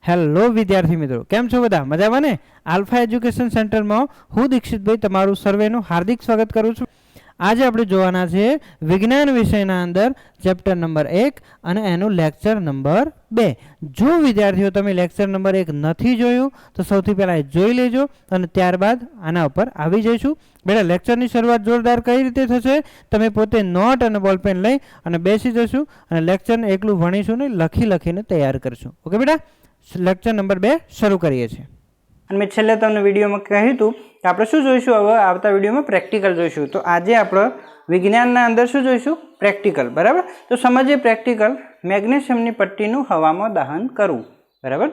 Hello વિદ્યાર્થી મિત્રો, કેમ છો બધા? મજામાં ને? આલ્ફા એજ્યુકેશન સેન્ટરમાં હું દીક્ષિતભાઈ તમારું સર્વેનું હાર્દિક સ્વાગત કરું છું. આજે આપણે જોવાના છે વિજ્ઞાન વિષયના અંદર ચેપ્ટર નંબર 1 અને એનું લેક્ચર નંબર 2. જો વિદ્યાર્થીઓ તમે લેક્ચર નંબર 1 નથી જોયું તો સૌથી પહેલાં એ જોઈ લેજો અને ત્યારબાદ આના ઉપર આવી જઈશું. બેટા, લેક્ચરની શરૂઆત જોરદાર કઈ રીતે થશે? તમે પોતે નોટ અને બોલપેન લઈ અને બેસી જશું અને લેક્ચરને એકલું ભણીશું નહીં, લખીને તૈયાર કરશું. ઓકે બેટા, લેક્ચર નંબર 2 શરૂ કરીએ છીએ. અને મેં છેલ્લે તમને વિડીયોમાં કહ્યું હતું કે આપણે શું જોઈશું? હવે આવતા વિડીયોમાં પ્રેક્ટિકલ જોઈશું. તો આજે આપણે વિજ્ઞાનના અંદર શું જોઈશું? પ્રેક્ટિકલ. બરાબર, તો સમજીએ પ્રેક્ટિકલ. મેગ્નેશિયમની પટ્ટીનું હવામાં દહન કરવું. બરાબર,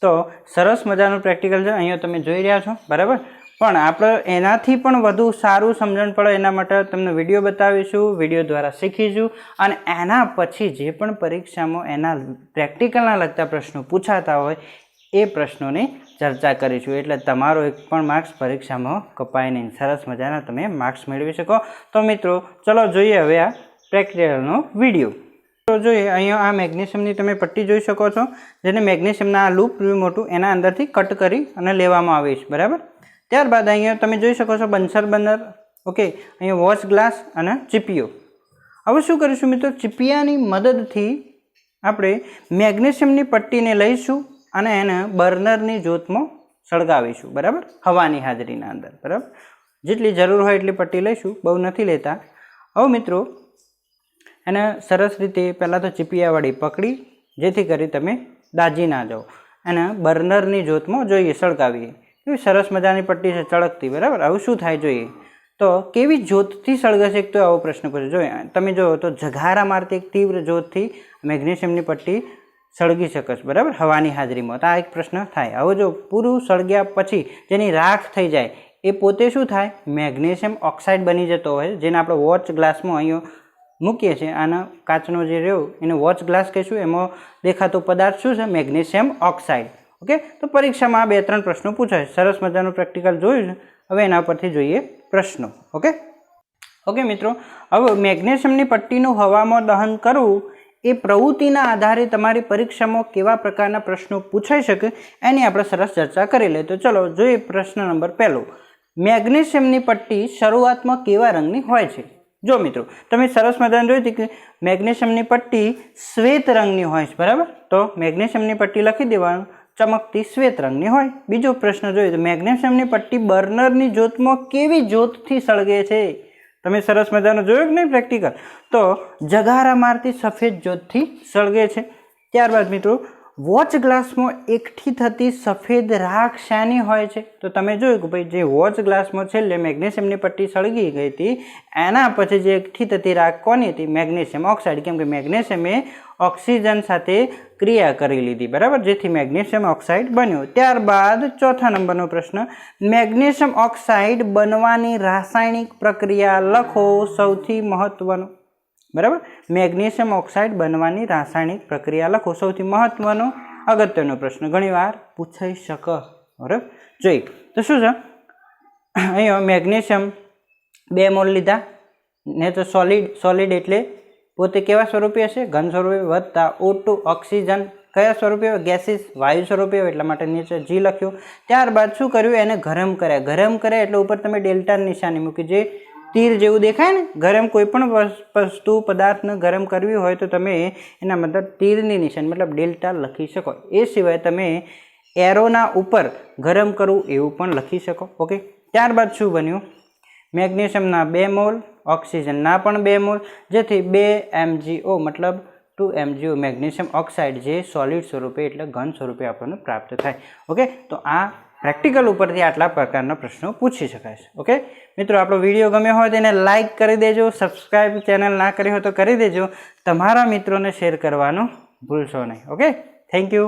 તો સરસ મજાનું પ્રેક્ટિકલ છે, અહીંયા તમે જોઈ રહ્યા છો. બરાબર, પણ આપણે એનાથી પણ વધુ સારું સમજણ પડે એના માટે તમને વિડીયો બતાવીશું, વિડીયો દ્વારા શીખીશું અને એના પછી જે પણ પરીક્ષામાં એના પ્રેક્ટિકલના લગતા પ્રશ્નો પૂછાતા હોય એ પ્રશ્નોની ચર્ચા કરીશું. એટલે તમારો એક પણ માર્ક્સ પરીક્ષામાં કપાય નહીં, સરસ મજાના તમે માર્ક્સ મેળવી શકો. તો મિત્રો ચલો જોઈએ હવે આ પ્રેક્ટિકલનો વિડીયો. તો જોઈએ, અહીંયા આ મેગ્નેશિયમની તમે પટ્ટી જોઈ શકો છો, જેને મેગ્નેશિયમના આ લૂપ મોટું એના અંદરથી કટ કરી અને લેવામાં આવે છે. બરાબર, ત્યારબાદ અહીંયા તમે જોઈ શકો છો બંસર બર્નર. ઓકે, અહીંયા વોચ ગ્લાસ અને ચીપિયો. હવે શું કરીશું મિત્રો? ચીપિયાની મદદથી આપણે મેગ્નેશિયમની પટ્ટીને લઈશું અને એને બર્નરની જ્યોતમાં સળગાવીશું. બરાબર, હવાની હાજરીના અંદર. બરાબર, જેટલી જરૂર હોય એટલી પટ્ટી લઈશું, બહુ નથી લેતા. હવે મિત્રો એને સરસ રીતે પહેલાં તો ચીપિયાવાળી પકડી, જેથી કરી તમે દાજી ના જાઓ, એને બર્નરની જ્યોતમાં જોઈએ સળગાવીએ. એવી સરસ મજાની પટ્ટી છે, ચળકતી. બરાબર, આવું શું થાય જોઈએ તો કેવી જ્યોતથી સળગશે? એક તો આવો પ્રશ્ન પૂછે. જોઈએ તમે જુઓ તો જઘારા મારતી એક તીવ્ર જ્યોતથી મેગ્નેશિયમની પટ્ટી સળગી શકે છે. બરાબર, હવાની હાજરીમાં. તો આ એક પ્રશ્ન થાય. હવે જો પૂરું સળગ્યા પછી જેની રાખ થઈ જાય એ પોતે શું થાય? મેગ્નેશિયમ ઓક્સાઇડ બની જતો હોય, જેને આપણે વોચ ગ્લાસમાં અહીંયા મૂકીએ છીએ. આના કાચનો જે રહ્યો એને વોચ ગ્લાસ કહીશું. એમાં દેખાતો પદાર્થ શું છે? Magnesium oxide. ઓકે, તો પરીક્ષામાં આ 2-3 પ્રશ્નો પૂછાય. સરસ મજાનું પ્રેક્ટિકલ જોયું છે. હવે એના પરથી જોઈએ પ્રશ્નો. ઓકે મિત્રો, હવે મેગ્નેશિયમની પટ્ટીનું હવામાં દહન કરવું એ પ્રવૃત્તિના આધારે તમારી પરીક્ષામાં કેવા પ્રકારના પ્રશ્નો પૂછાઈ શકે એની આપણે સરસ ચર્ચા કરી લઈએ. તો ચલો જોઈએ પ્રશ્ન નંબર 1. મેગ્નેશિયમની પટ્ટી શરૂઆતમાં કેવા રંગની હોય છે? જો મિત્રો તમે સરસ મજાને જોઈ હતી કે મેગ્નેશિયમની પટ્ટી શ્વેત રંગની હોય છે. બરાબર, તો મેગ્નેશિયમની પટ્ટી લખી દેવાનું, ચમકતી શ્વેત રંગની હોય. બીજો પ્રશ્ન જોઈએ તો મેગ્નેશિયમની પટ્ટી બર્નરની જ્યોતમાં કેવી જ્યોતથી સળગે છે? તમે સરસ મજાનું જોયું કે નહીં પ્રેક્ટિકલ? તો જગારા મારતી સફેદ જ્યોતથી સળગે છે. ત્યારબાદ મિત્રો વોચ ગ્લાસમાં એકઠી થતી સફેદ રાખ શાની હોય છે? તો તમે જોયું કે ભાઈ જે વોચ ગ્લાસમાં છેલ્લે મેગ્નેશિયમની પટ્ટી સળગી ગઈ હતી એના પછી જે એકઠી થતી રાખ કોની હતી? Magnesium oxide. કેમ કે મેગ્નેશિયમે ઓક્સિજન સાથે ક્રિયા કરી લીધી. બરાબર, જેથી મેગ્નેશિયમ ઓક્સાઇડ બન્યો. ત્યારબાદ ચોથા નંબરનો પ્રશ્ન, મેગ્નેશિયમ ઓક્સાઇડ બનવાની રાસાયણિક પ્રક્રિયા લખો સૌથી મહત્વનો. બરાબર, મેગ્નેશિયમ ઓક્સાઇડ બનવાની રાસાયણિક પ્રક્રિયા લખો સૌથી મહત્વનો અગત્યનો પ્રશ્ન, ઘણીવાર પૂછાઈ શકે. બરાબર, જોઈ તો શું છે અહીંયા મેગ્નેશિયમ 2 મોલ લીધા ને, તો સોલિડ એટલે પોતે કેવા સ્વરૂપે હશે? ઘન સ્વરૂપે વત્તા O2 ઓક્સિજન કયા સ્વરૂપે? ગેસીસ, વાયુ સ્વરૂપે, એટલા માટે નીચે G લખ્યું. ત્યારબાદ શું કર્યું? એને ગરમ કર્યા એટલે ઉપર તમે ડેલ્ટાની નિશાની મૂકી, જે તીર જેવું દેખાય ને. ગરમ કોઈ પણ વસ્તુ પદાર્થને ગરમ કરવી હોય તો તમે એના મતલબ તીરની નિશાની મતલબ ડેલ્ટા લખી શકો. એ સિવાય તમે એરોના ઉપર ગરમ કરવું એવું પણ લખી શકો. ઓકે, ત્યારબાદ શું બન્યું? મેગ્નેશિયમના 2 મોલ, ઓક્સિજનના પણ 2 મોલ, જેથી 2 MgO મતલબ 2 MgO મેગ્નેશિયમ ઓક્સાઇડ જે સોલિડ સ્વરૂપે એટલે ઘન સ્વરૂપે આપણને પ્રાપ્ત થાય. ઓકે, તો આ પ્રેક્ટિકલ ઉપરથી આટલા પ્રકારના પ્રશ્નો પૂછી શકાય છે. ઓકે મિત્રો, આપણો વિડીયો ગમ્યો હોય તો એને લાઇક કરી દેજો, સબસ્ક્રાઈબ ચેનલ ના કરી હોય તો કરી દેજો, તમારા મિત્રોને શેર કરવાનું ભૂલશો નહીં. Okay, thank you.